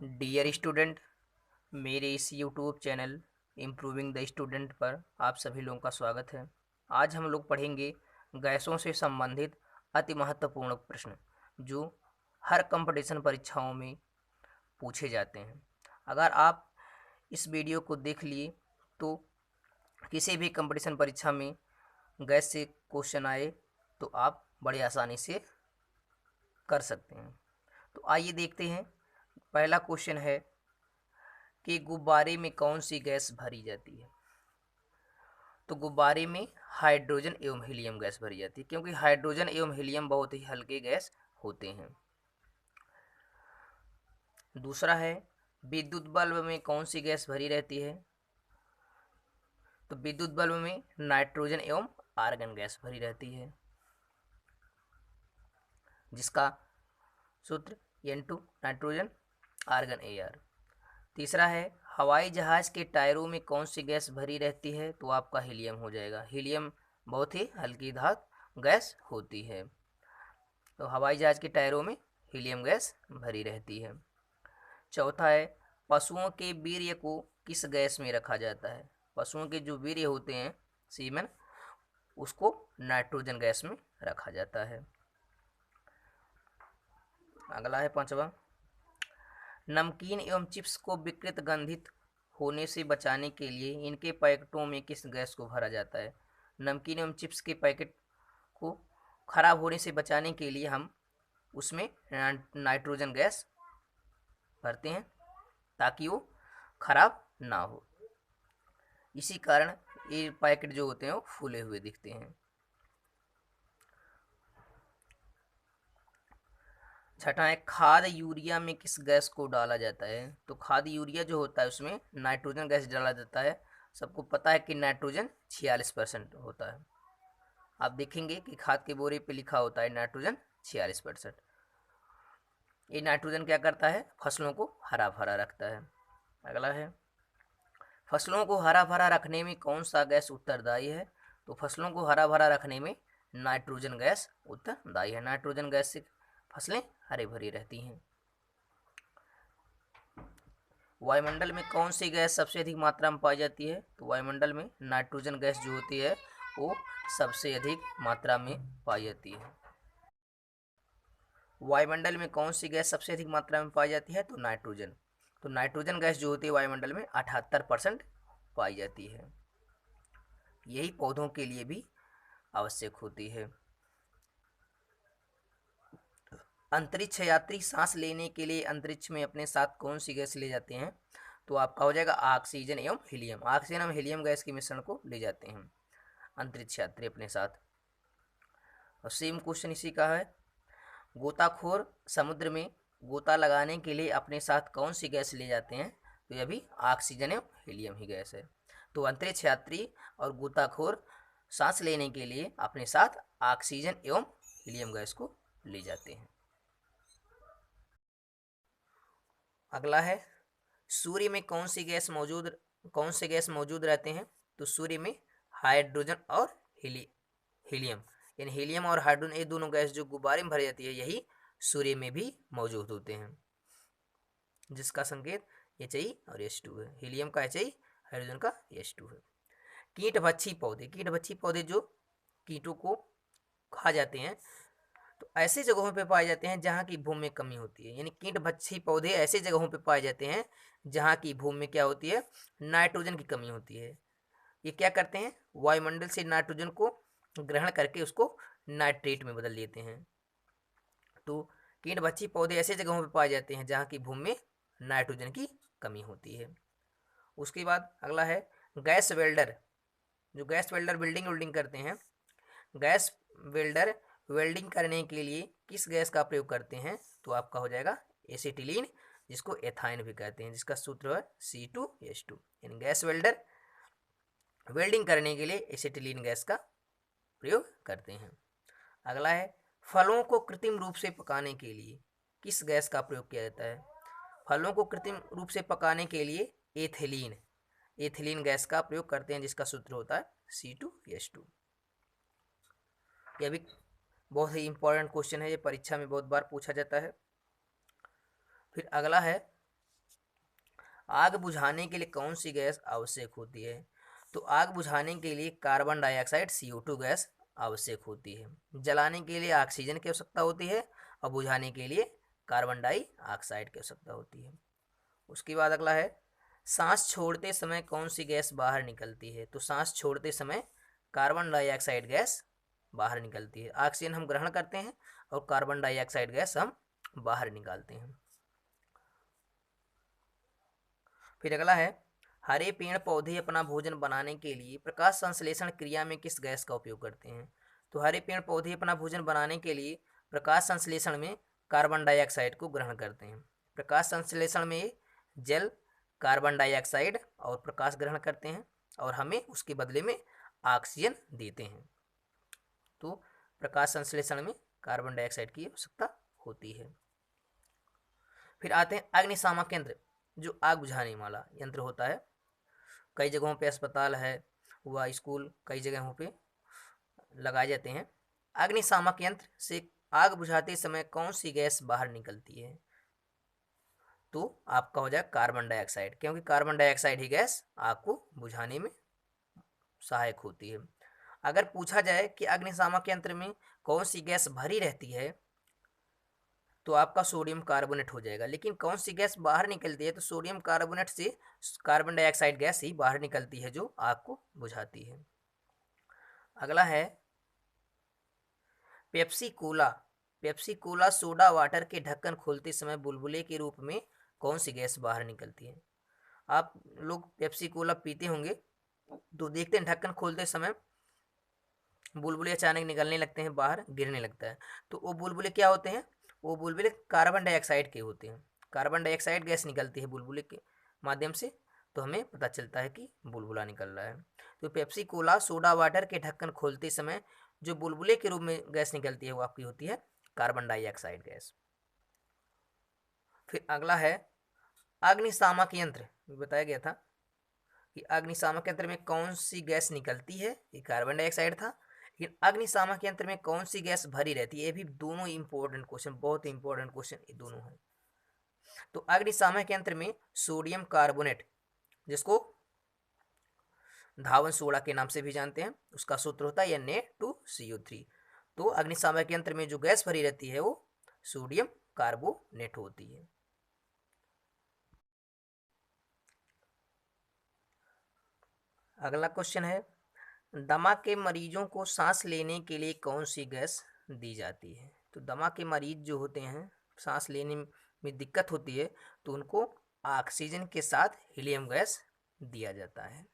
Dear student, मेरे इस YouTube channel improving the student पर आप सभी लोगों का स्वागत है। आज हम लोग पढ़ेंगे गैसों से संबंधित अति महत्वपूर्ण प्रश्न जो हर कंपटीशन परीक्षाओं में पूछे जाते हैं। अगर आप इस वीडियो को देख लिए तो किसी भी कंपटीशन परीक्षा में गैस से क्वेश्चन आए तो आप बड़ी आसानी से कर सकते हैं। तो आइए देखते हैं। पहला क्वेश्चन है कि गुब्बारे में कौन सी गैस भरी जाती है। तो गुब्बारे में हाइड्रोजन एवं हीलियम गैस भरी जाती है, क्योंकि हाइड्रोजन एवं हीलियम बहुत ही हल्के गैस होते हैं। दूसरा है, विद्युत बल्ब में कौन सी गैस भरी रहती है। तो विद्युत बल्ब में नाइट्रोजन एवं आर्गन गैस भरी रहती है, जिसका सूत्र N2 नाइट्रोजन आर्गन Ar। तीसरा है, हवाई जहाज के टायरों में कौन सी गैस भरी रहती है। तो आपका हीलियम हो जाएगा। हीलियम बहुत ही हल्की धातु गैस होती है, तो हवाई जहाज के टायरों में हीलियम गैस भरी रहती है। चौथा है, पशुओं के वीर्य को किस गैस में रखा जाता है। पशुओं के जो वीर्य होते हैं, सीमेन, उसको नाइट्रोजन गैस में रखा जाता है। अगला है पांचवा, नमकीन एवं चिप्स को विकृत गंधित होने से बचाने के लिए इनके पैकेटों में किस गैस को भरा जाता है। नमकीन एवं चिप्स के पैकेट को खराब होने से बचाने के लिए हम उसमें नाइट्रोजन गैस भरते हैं ताकि वो खराब ना हो। इसी कारण ये पैकेट जो होते हैं वो फूले हुए दिखते हैं। छठा है, खाद यूरिया में किस गैस को डाला जाता है। तो खाद यूरिया जो होता है उसमें नाइट्रोजन गैस डाला जाता है। सबको पता है कि नाइट्रोजन 46% होता है। आप देखेंगे कि खाद के बोरे पे लिखा होता है नाइट्रोजन 46%। ये नाइट्रोजन क्या करता है, फसलों को हरा भरा रखता है। अगला है, फसलों को हरा भरा रखने में कौन सा गैस उत्तरदायी है। तो फसलों को हरा भरा रखने में नाइट्रोजन गैस उत्तरदायी है। नाइट्रोजन गैस से फसलें हरी भरी रहती हैं। वायुमंडल में कौन सी गैस सबसे अधिक मात्रा में पाई जाती है। तो वायुमंडल में नाइट्रोजन गैस जो होती है वो सबसे अधिक मात्रा में पाई जाती है। वायुमंडल में कौन सी गैस सबसे अधिक मात्रा में पाई जाती है। तो नाइट्रोजन। तो नाइट्रोजन गैस जो होती है वायुमंडल में 78% पाई जाती है। यही पौधों के लिए भी आवश्यक होती है। अंतरिक्ष यात्री सांस लेने के लिए अंतरिक्ष में अपने साथ कौन सी गैस ले जाते हैं। तो आपका हो जाएगा ऑक्सीजन एवं हीलियम। ऑक्सीजन एवं हीलियम गैस के मिश्रण को ले जाते हैं अंतरिक्ष यात्री अपने साथ। और सेम क्वेश्चन इसी का है, गोताखोर समुद्र में गोता लगाने के लिए अपने साथ कौन सी गैस ले जाते हैं। तो यह भी ऑक्सीजन एवं हीलियम ही गैस है। तो अंतरिक्ष यात्री और गोताखोर सांस लेने के लिए अपने साथ ऑक्सीजन एवं हीलियम गैस को ले जाते हैं। अगला है, सूर्य में कौन से गैस मौजूद रहते हैं। तो सूर्य में हाइड्रोजन और हीलियम, यानी हीलियम और हाइड्रोजन, ये दोनों गैस जो गुब्बारे में भरी जाती है यही सूर्य में भी मौजूद होते हैं, जिसका संकेत Hi और H2 है। हीलियम का Hi, हाइड्रोजन का H2 है। कीटभक्षी पौधे जो कीटों को खा जाते हैं, तो ऐसे जगहों पे पाए जाते हैं जहाँ की भूमि में कमी होती है। यानी कीटभक्षी पौधे ऐसे जगहों पे पाए जाते हैं जहाँ की भूमि में क्या होती है, नाइट्रोजन की कमी होती है। ये क्या करते हैं, वायुमंडल से नाइट्रोजन को ग्रहण करके उसको नाइट्रेट में बदल देते हैं। तो कीटभक्षी पौधे ऐसे जगहों पे पाए जाते हैं जहाँ की भूमि में नाइट्रोजन की कमी होती है। उसके बाद अगला है, गैस वेल्डर। जो गैस वेल्डर बिल्डिंग करते हैं, गैस वेल्डर वेल्डिंग करने के लिए किस गैस का प्रयोग करते हैं। तो आपका हो जाएगा एसिटिलीन, जिसको एथाइन भी कहते हैं, जिसका सूत्र है C2H2। यानी गैस वेल्डर वेल्डिंग करने के लिए एसिटिलीन गैस का प्रयोग करते हैं। अगला है, फलों को कृत्रिम रूप से पकाने के लिए किस गैस का प्रयोग किया जाता है। फलों को कृत्रिम रूप से पकाने के लिए एथिलीन गैस का प्रयोग करते हैं, जिसका सूत्र होता है C2H2। यह भी बहुत ही इंपॉर्टेंट क्वेश्चन है, ये परीक्षा में बहुत बार पूछा जाता है। फिर अगला है, आग बुझाने के लिए कौन सी गैस आवश्यक होती है? तो आग बुझाने के लिए कार्बन डाइऑक्साइड CO2 गैस आवश्यक होती है। जलाने के लिए ऑक्सीजन की आवश्यकता होती है और बुझाने के लिए कार्बन डाइऑक्साइड की आवश्यकता होती है। उसके बाद अगला है, सांस छोड़ते समय कौन सी गैस बाहर निकलती है? तो सांस छोड़ते समय कार्बन डाइऑक्साइड गैस बाहर निकलती है। ऑक्सीजन हम ग्रहण करते हैं और कार्बन डाइऑक्साइड गैस हम बाहर निकालते हैं। फिर अगला है, हरे पेड़ पौधे अपना भोजन बनाने के लिए प्रकाश संश्लेषण क्रिया में किस गैस का उपयोग करते हैं? तो हरे पेड़ पौधे अपना भोजन बनाने के लिए प्रकाश संश्लेषण में कार्बन डाइऑक्साइड को ग्रहण करते हैं। प्रकाश संश्लेषण में जल कार्बन डाइऑक्साइड और प्रकाश ग्रहण करते हैं और हमें उसके बदले में ऑक्सीजन देते हैं। तो प्रकाश संश्लेषण में कार्बन डाइऑक्साइड की आवश्यकता होती है। फिर आते हैं अग्निशामक यंत्र, जो आग बुझाने वाला यंत्र होता है। कई जगहों पे अस्पताल है व स्कूल, कई जगहों पे लगाए जाते हैं। अग्निशामक यंत्र से आग बुझाते समय कौन सी गैस बाहर निकलती है? तो आपका हो जाएगा कार्बन डाइऑक्साइड, क्योंकि कार्बन डाइऑक्साइड ही गैस आग को बुझाने में सहायक होती है। अगर पूछा जाए कि अग्निशामक यंत्र में कौन सी गैस भरी रहती है, तो आपका सोडियम कार्बोनेट हो जाएगा। लेकिन कौन सी गैस बाहर निकलती है? तो सोडियम कार्बोनेट से कार्बन डाइऑक्साइड गैस ही बाहर निकलती है जो आग को बुझाती है। अगला है, Pepsi Cola. Pepsi Cola soda water के ढक्कन खोलते समय बुलबुले के रूप में कौन सी गैस बाहर निकलती है? आप लोग पेप्सी कोला पीते होंगे तो देखते हैं ढक्कन खोलते समय बुलबुले अचानक निकलने लगते हैं, बाहर गिरने लगता है। तो वो बुलबुले क्या होते हैं? वो बुलबुले कार्बन डाइऑक्साइड के होते हैं। कार्बन डाइऑक्साइड गैस निकलती है बुलबुले के माध्यम से, तो हमें पता चलता है कि बुलबुला निकल रहा है। तो पेप्सी कोला सोडा वाटर के ढक्कन खोलते समय जो बुलबुले के रूप में गैस निकलती है वो आपकी होती है कार्बन डाइऑक्साइड गैस। फिर अगला है, अग्निशामक यंत्र, बताया गया था कि अग्निशामक यंत्र में कौन सी गैस निकलती है, ये कार्बन डाइऑक्साइड था। लेकिन अग्निशामक यंत्र में कौन सी गैस भरी रहती है? ये भी दोनों इंपॉर्टेंट क्वेश्चन, बहुत इंपॉर्टेंट क्वेश्चन ये दोनों हैं। तो अग्निशामक यंत्र में सोडियम कार्बोनेट, जिसको धावन सोडा के नाम से भी जानते हैं, उसका सूत्र होता है Na2CO3। तो अग्निशामक यंत्र में जो गैस भरी रहती है वो सोडियम कार्बोनेट होती है। अगला क्वेश्चन है, दमा के मरीजों को सांस लेने के लिए कौन सी गैस दी जाती है? तो दमा के मरीज जो होते हैं, सांस लेने में दिक्कत होती है, तो उनको ऑक्सीजन के साथ हीलियम गैस दिया जाता है।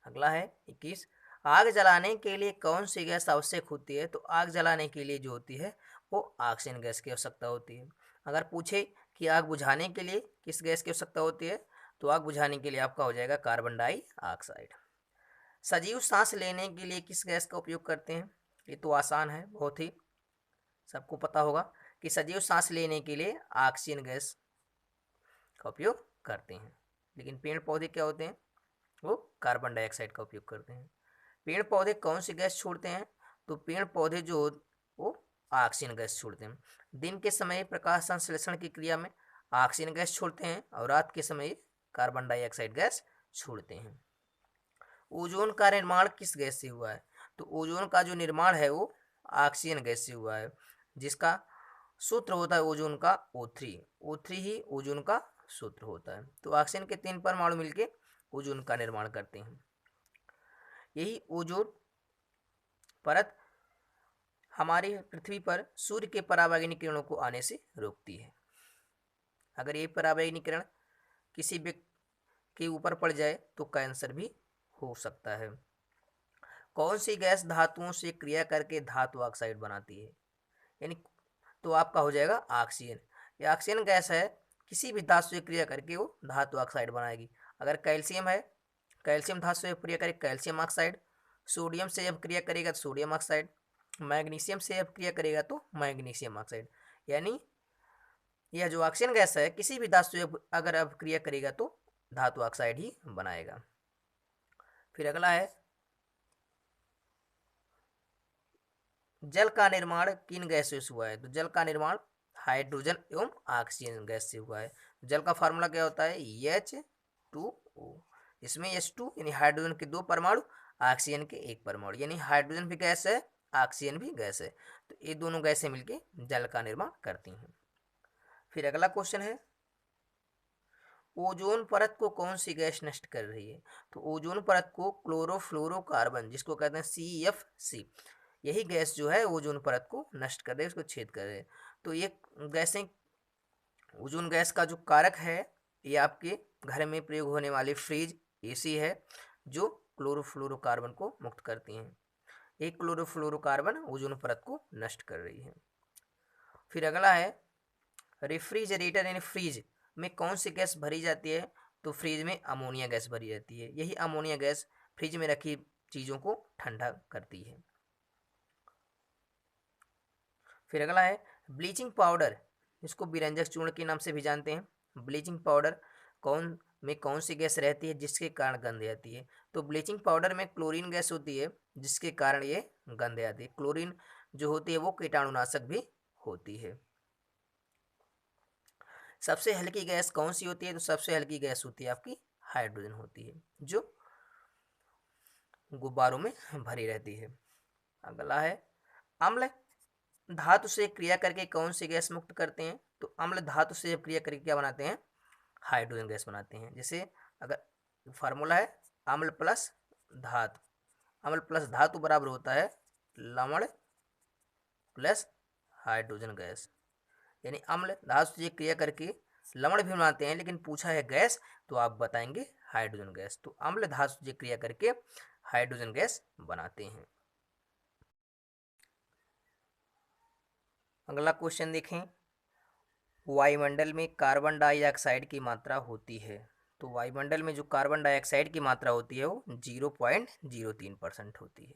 अगला है 21, आग जलाने के लिए कौन सी गैस आवश्यक होती है? तो आग जलाने के लिए जो होती है वो ऑक्सीजन गैस की आवश्यकता होती है। अगर पूछे कि आग बुझाने के लिए किस गैस की आवश्यकता होती है, तो आग बुझाने के लिए आपका हो जाएगा कार्बन डाइऑक्साइड। सजीव सांस लेने के लिए किस गैस का उपयोग करते हैं? ये तो आसान है, बहुत ही सबको पता होगा कि सजीव सांस लेने के लिए ऑक्सीजन गैस का उपयोग करते हैं। लेकिन पेड़ पौधे क्या होते हैं? वो कार्बन डाइऑक्साइड का उपयोग करते हैं। पेड़ पौधे कौन सी गैस छोड़ते हैं? तो पेड़ पौधे जो वो ऑक्सीजन गैस छोड़ते हैं। दिन के समय प्रकाश संश्लेषण की क्रिया में ऑक्सीजन गैस छोड़ते हैं और रात के समय कार्बन डाइऑक्साइड गैस छोड़ते हैं। ओजोन का निर्माण किस गैस से हुआ है? तो ओजोन का जो निर्माण है वो ऑक्सीजन गैस से हुआ है, जिसका सूत्र होता है ओजोन का O3। O3 ही ओजोन का सूत्र होता है। तो ऑक्सीजन के 3 परमाणु मिलके ओजोन का निर्माण करते हैं। यही ओजोन परत हमारी पृथ्वी पर सूर्य के पराबैंगनी किरणों को आने से रोकती है। अगर ये पराबैंगनी किरण किसी व्यक्ति के ऊपर पड़ जाए तो कैंसर भी हो सकता है। कौन सी गैस धातुओं से क्रिया करके धातु ऑक्साइड बनाती है? यानी तो आपका हो जाएगा ऑक्सीजन। ये ऑक्सीजन गैस है, किसी भी धातु से क्रिया करके वो धातु ऑक्साइड बनाएगी। अगर कैल्शियम है, कैल्शियम धातु से क्रिया करेगा कैल्शियम ऑक्साइड। सोडियम से जब क्रिया करेगा तो सोडियम ऑक्साइड। मैग्नीशियम से जब क्रिया करेगा तो मैग्नीशियम ऑक्साइड। यानी यह जो ऑक्सीजन गैस है किसी भी धातु से अगर अब क्रिया करेगा तो धातु ऑक्साइड ही बनाएगा। फिर अगला है, जल का निर्माण किन गैसों से हुआ है? तो जल का निर्माण हाइड्रोजन एवं ऑक्सीजन गैस से हुआ है। जल का फार्मूला क्या होता है, H2O। इसमें H2 यानी हाइड्रोजन के 2 परमाणु, ऑक्सीजन के 1 परमाणु, यानी हाइड्रोजन भी गैस है, ऑक्सीजन भी गैस है। तो ये दोनों गैसें मिलकर जल का निर्माण करती हैं। फिर अगला क्वेश्चन है, ओजोन परत को कौन सी गैस नष्ट कर रही है। तो ओजोन परत को क्लोरोफ्लोरोकार्बन, जिसको कहते हैं CFC, यही गैस जो है ओजोन परत को नष्ट कर रही है, उसको छेद कर रहे हैं। तो ये गैसें, ओजोन गैस का जो कारक है, ये आपके घर में प्रयोग होने वाले फ्रिज, AC है, जो क्लोरोफ्लोरोकार्बन को मुक्त करती हैं। एक क्लोरोफ्लोरोकार्बन ओजोन परत को नष्ट कर रही है। फिर अगला है, रेफ्रिजरेटर यानी फ्रिज में कौन सी गैस भरी जाती है। तो फ्रिज में अमोनिया गैस भरी जाती है। यही अमोनिया गैस फ्रिज में रखी चीज़ों को ठंडा करती है। फिर अगला है, ब्लीचिंग पाउडर, इसको विरंजक चूर्ण के नाम से भी जानते हैं। ब्लीचिंग पाउडर कौन सी गैस रहती है जिसके कारण गंध आती है। तो ब्लीचिंग पाउडर में क्लोरीन गैस होती है, जिसके कारण ये गंध आती है। क्लोरीन जो होती है वो कीटाणुनाशक भी होती है। सबसे हल्की गैस कौन सी होती है। तो सबसे हल्की गैस होती है आपकी हाइड्रोजन होती है, जो गुब्बारों में भरी रहती है। अगला है, अम्ल धातु से क्रिया करके कौन सी गैस मुक्त करते हैं। तो अम्ल धातु से जब क्रिया करके क्या बनाते हैं, हाइड्रोजन गैस बनाते हैं। जैसे अगर फार्मूला है, अम्ल प्लस धातु, अम्ल प्लस धातु बराबर होता है लवण प्लस हाइड्रोजन गैस। यानी अम्ल धातु से क्रिया करके लवण भी बनाते हैं, लेकिन पूछा है गैस, तो आप बताएंगे हाइड्रोजन गैस। तो अम्ल धातु से क्रिया करके हाइड्रोजन गैस बनाते हैं। अगला क्वेश्चन देखें, वायुमंडल में कार्बन डाइऑक्साइड की मात्रा होती है। तो वायुमंडल में जो कार्बन डाइऑक्साइड की मात्रा होती है वो 0.03% होती है।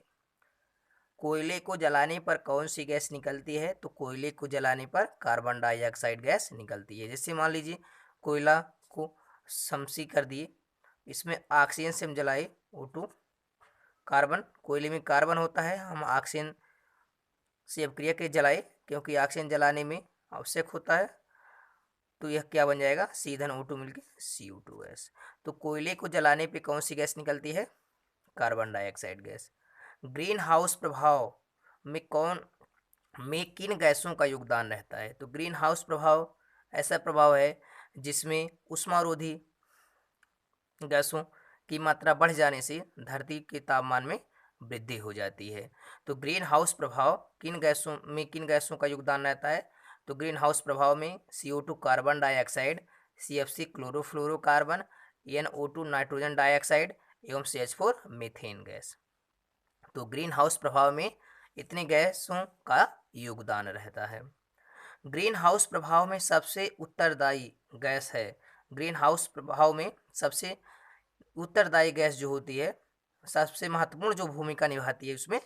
कोयले को जलाने पर कौन सी गैस निकलती है। तो कोयले को जलाने पर कार्बन डाइऑक्साइड गैस निकलती है। जैसे मान लीजिए कोयला को शमशी कर दिए, इसमें ऑक्सीजन से हम जलाए O2, कार्बन, कोयले में कार्बन होता है, हम ऑक्सीजन से अब क्रिया के जलाए, क्योंकि ऑक्सीजन जलाने में आवश्यक होता है, तो यह क्या बन जाएगा, सीधन O2 मिलके CO2 गैस। तो कोयले को जलाने पे कौन सी गैस निकलती है, carbon dioxide gas. Green house प्रभाव में किन गैसों का योगदान रहता है। तो ग्रीन हाउस प्रभाव ऐसा प्रभाव है जिसमें उष्मारोधी गैसों की मात्रा बढ़ जाने से धरती के तापमान में वृद्धि हो जाती है। तो ग्रीन हाउस प्रभाव किन गैसों का योगदान रहता है। तो ग्रीन हाउस प्रभाव में CO2 carbon dioxide, CFC chlorofluorocarbon, NO2 nitrogen dioxide एवं CH4 मीथेन गैस। तो ग्रीन हाउस प्रभाव में इतने गैसों का योगदान रहता है। ग्रीन हाउस प्रभाव में सबसे उत्तरदायी गैस है, ग्रीन हाउस प्रभाव में सबसे उत्तरदायी गैस जो होती है, सबसे महत्वपूर्ण जो भूमिका निभाती है, उसमें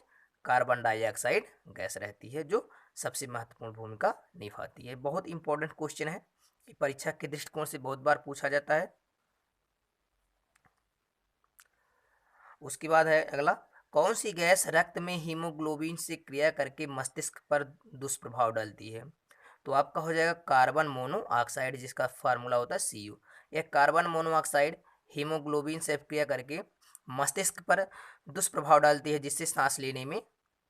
कार्बन डाइऑक्साइड गैस रहती है, जो सबसे महत्वपूर्ण भूमिका निभाती है। बहुत इंपॉर्टेंट क्वेश्चन है, परीक्षा के दृष्टिकोण से बहुत बार पूछा जाता है। उसके बाद है अगला, कौन सी गैस रक्त में हीमोग्लोबिन से क्रिया करके मस्तिष्क पर दुष्प्रभाव डालती है। तो आपका हो जाएगा कार्बन मोनोऑक्साइड, जिसका फार्मूला होता है Cu। यह कार्बन मोनोऑक्साइड हीमोग्लोबिन से क्रिया करके मस्तिष्क पर दुष्प्रभाव डालती है, जिससे सांस लेने में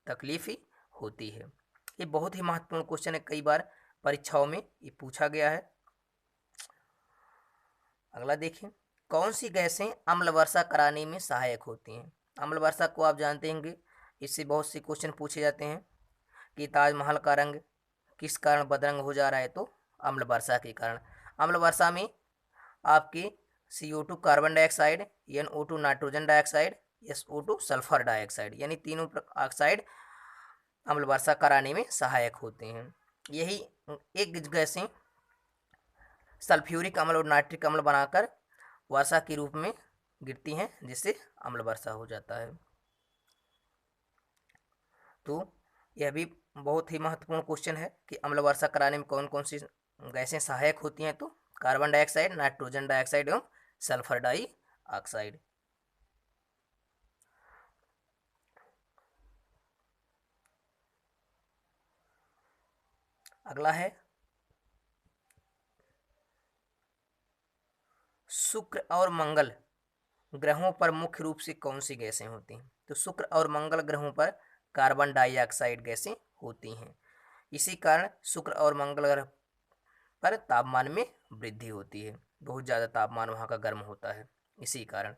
तकलीफ ही होती है। ये बहुत ही महत्वपूर्ण क्वेश्चन है, कई बार परीक्षाओं में ये पूछा गया है। अगला देखिए, कौन सी गैसें अम्ल वर्षा कराने में सहायक होती हैं। अम्ल वर्षा को आप जानते होंगे, इससे बहुत से क्वेश्चन पूछे जाते हैं कि ताजमहल का रंग किस कारण बदरंग हो जा रहा है। तो अम्ल वर्षा के कारण। अम्ल वर्षा में आपके CO2 carbon dioxide, NO2 nitrogen dioxide, SO2 sulphur dioxide, यानी तीनों ऑक्साइड अम्ल वर्षा कराने में सहायक होते हैं। यही एक गैसें सल्फ्यूरिक अम्ल और नाइट्रिक अम्ल बनाकर वर्षा के रूप में गिरती हैं, जिससे अम्ल वर्षा हो जाता है। तो यह भी बहुत ही महत्वपूर्ण क्वेश्चन है कि अम्ल वर्षा कराने में कौन कौन सी गैसें सहायक होती हैं। तो कार्बन डाइऑक्साइड, नाइट्रोजन डाइऑक्साइड एवं सल्फर डाइऑक्साइड। अगला है, शुक्र और मंगल ग्रहों पर मुख्य रूप से कौन सी गैसें होती हैं? तो शुक्र और मंगल ग्रहों पर कार्बन डाइऑक्साइड गैसें होती हैं। इसी कारण शुक्र और मंगल ग्रह पर तापमान में वृद्धि होती है, बहुत ज़्यादा तापमान वहाँ का गर्म होता है इसी कारण।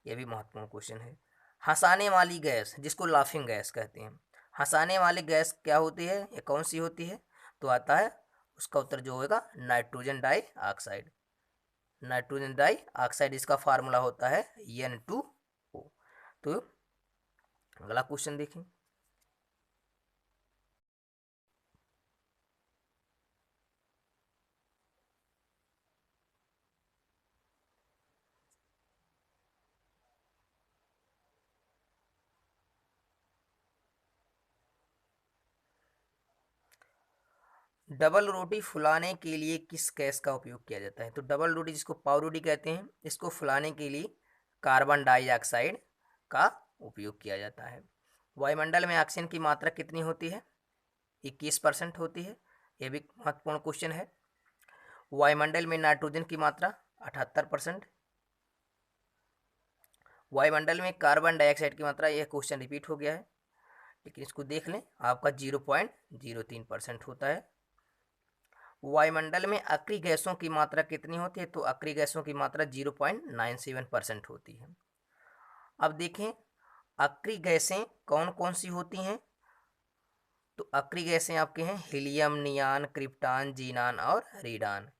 यह भी महत्वपूर्ण क्वेश्चन है। हंसाने वाली गैस, जिसको लाफिंग गैस कहते हैं, हंसाने वाली गैस क्या होती है या कौन सी होती है? तो आता है उसका उत्तर जो होगा नाइट्रोजन डाइऑक्साइड। नाइट्रोजन डाइऑक्साइड इसका फार्मूला होता है N2O। तो अगला क्वेश्चन देखें। डबल रोटी फुलाने के लिए किस गैस का उपयोग किया जाता है? तो डबल रोटी, जिसको पाव रोटी कहते हैं, इसको फुलाने के लिए कार्बन डाइऑक्साइड का उपयोग किया जाता है। वायुमंडल में ऑक्सीजन की मात्रा कितनी होती है? 21% होती है। यह भी महत्वपूर्ण क्वेश्चन है। वायुमंडल में नाइट्रोजन की मात्रा 78%। वायुमंडल में कार्बन डाइऑक्साइड की मात्रा, यह क्वेश्चन रिपीट हो गया है लेकिन इसको देख लें, आपका 0.03% होता है। वायुमंडल में अक्रिय गैसों की मात्रा कितनी होती है? तो अक्रिय गैसों की मात्रा 0.97% होती है। अब देखें अक्रिय गैसें कौन कौन सी होती हैं। तो अक्रिय गैसें आपके हैं हीलियम, नियान, क्रिप्टॉन, जीनान और रेडान।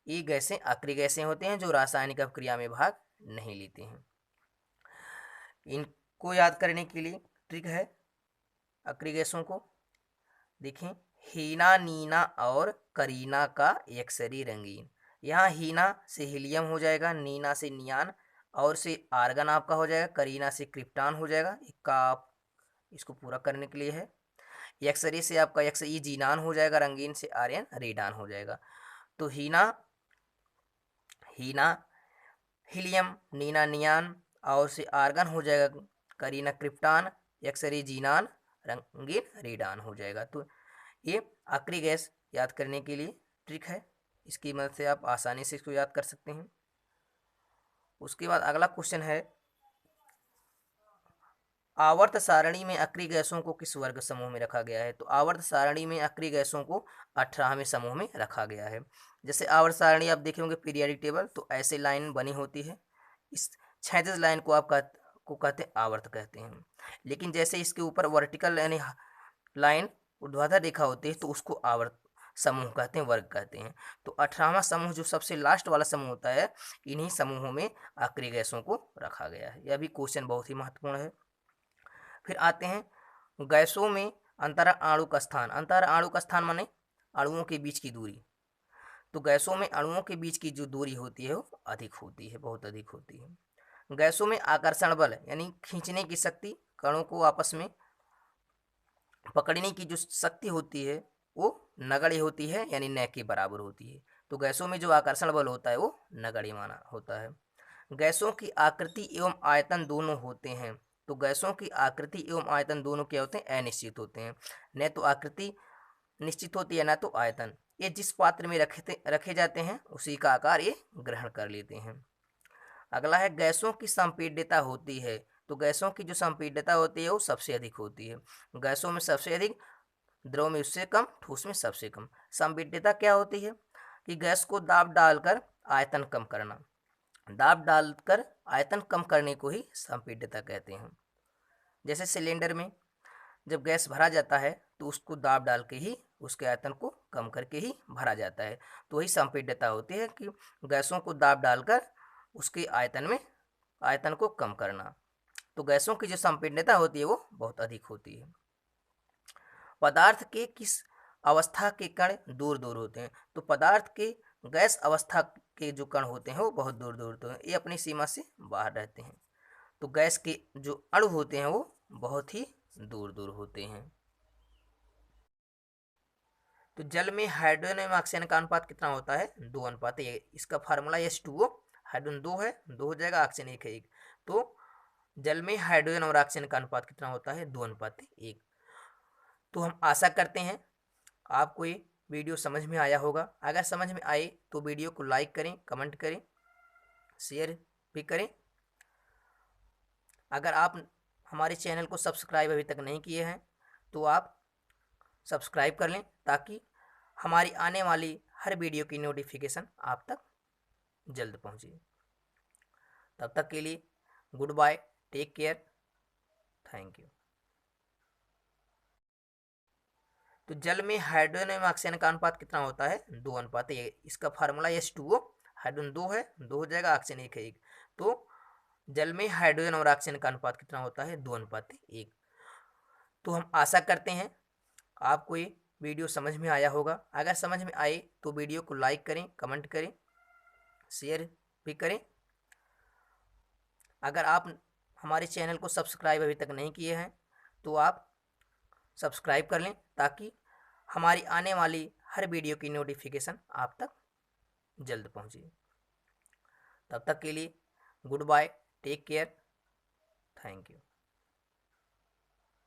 ये गैसें अक्रिय गैसें होते हैं जो रासायनिक अभिक्रिया में भाग नहीं लेते हैं। इनको याद करने के लिए ट्रिक है अक्रिय गैसों को। देखें हीना, नीना और करीना का एक्सरी रंगीन। यहाँ हीना से हीलियम हो जाएगा, नीना से नियान और से आर्गन आपका हो जाएगा, करीना से क्रिप्टॉन हो जाएगा। इक्का आप इसको पूरा करने के लिए है। एक्सरे से आपका एक्सई जीनान हो जाएगा, रंगीन से आर्यन रेडान हो जाएगा। तो हीना हीना हीलियम, नीना नियान और से आर्गन हो जाएगा, करीना क्रिप्टॉन, एक्सरे जीनान, रंगीन रेडान हो जाएगा। तो ये अक्रिय गैस याद करने के लिए ट्रिक है, इसकी मदद से आप आसानी से इसको याद कर सकते हैं। उसके बाद अगला क्वेश्चन है आवर्त सारणी में अक्रिय गैसों को किस वर्ग समूह में रखा गया है? तो आवर्त सारणी में अक्रिय गैसों को 18वें समूह में रखा गया है। जैसे आवर्त सारणी आप देखे होंगे पीरियोडिक टेबल, तो ऐसे लाइन बनी होती है। इस क्षैतिज लाइन को आप कहते हैं आवर्त कहते हैं। लेकिन जैसे इसके ऊपर वर्टिकल यानी लाइन ऊर्ध्वाधर रेखा होती है तो उसको आवर्त समूह कहते हैं, वर्ग कहते हैं। तो 18वां समूह जो सबसे लास्ट वाला समूह होता है, इन्हीं समूहों में अक्रिय गैसों को रखा गया है। यह भी क्वेश्चन बहुत ही महत्वपूर्ण है। फिर आते हैं गैसों में अंतरा आणुक स्थान। अंतरा आणुक स्थान माने अणुओं के बीच की दूरी। तो गैसों में अणुओं के बीच की जो दूरी होती है वो अधिक होती है, बहुत अधिक होती है। गैसों में आकर्षण बल यानी खींचने की शक्ति, कणों को आपस में पकड़ने की जो शक्ति होती है वो नगण्य होती है, यानी न के बराबर होती है। तो गैसों में जो आकर्षण बल होता है वो नगण्य माना होता है। गैसों की आकृति एवं आयतन दोनों होते हैं। तो गैसों की आकृति एवं आयतन दोनों क्या होते हैं? अनिश्चित होते हैं। न तो आकृति निश्चित होती है ना तो आयतन। ये जिस पात्र में रखे जाते हैं उसी का आकार ये ग्रहण कर लेते हैं। अगला है गैसों की संपीड्यता होती है। तो गैसों की जो संपीड्यता होती है वो सबसे अधिक होती है। गैसों में सबसे अधिक, द्रव में उससे कम, ठोस में सबसे कम। संपीड्यता क्या होती है? कि गैस को दाब डालकर आयतन कम करना। दाब डालकर आयतन कम करने को ही संपीड्यता कहते हैं। जैसे सिलेंडर में जब गैस भरा जाता है तो उसको दाब डाल के ही उसके आयतन को कम करके ही भरा जाता है। तो वही संपीड्यता होती है कि गैसों को दाब डालकर उसके आयतन को कम करना। तो गैसों की जो संपीड्यता होती है वो बहुत अधिक होती है। पदार्थ के किस अवस्था के कण दूर दूर होते हैं? तो पदार्थ के गैस अवस्था के जो कण होते हैं वो बहुत दूर दूर होते हैं, ये अपनी सीमा से बाहर रहते हैं। तो गैस के जो अणु होते हैं वो बहुत ही दूर दूर होते हैं। तो जल में हाइड्रोजन एवं ऑक्सीजन का अनुपात कितना होता है? 2:1। इसका फार्मूला H2O, हाइड्रोजन 2 है, 2 हो जाएगा, ऑक्सीजन 1 है 1। तो जल में हाइड्रोजन और ऑक्सीजन का अनुपात कितना होता है? 2:1। तो हम आशा करते हैं आपको ये वीडियो समझ में आया होगा। अगर समझ में आए तो वीडियो को लाइक करें, कमेंट करें, शेयर भी करें। अगर आप हमारे चैनल को सब्सक्राइब अभी तक नहीं किए हैं तो आप सब्सक्राइब कर लें, ताकि हमारी आने वाली हर वीडियो की नोटिफिकेशन आप तक जल्द पहुंचे। तब तक के लिए goodbye, take care, thank you. तो जल में हाइड्रोजन एवं ऑक्सीजन का अनुपात कितना होता है? 2:1। इसका फार्मूला H2O, हाइड्रोजन 2 है, 2 हो जाएगा, ऑक्सीजन 1 है, 1। तो जल में हाइड्रोजन और ऑक्सीजन का अनुपात कितना होता है? 2:1। तो हम आशा करते हैं आपको ये वीडियो समझ में आया होगा। अगर समझ में आए तो वीडियो को लाइक करें, कमेंट करें, शेयर भी करें। अगर आप हमारे चैनल को सब्सक्राइब अभी तक नहीं किए हैं तो आप सब्सक्राइब कर लें, ताकि हमारी आने वाली हर वीडियो की नोटिफिकेशन आप तक जल्द पहुंचे। तब तक के लिए goodbye, take care, thank you.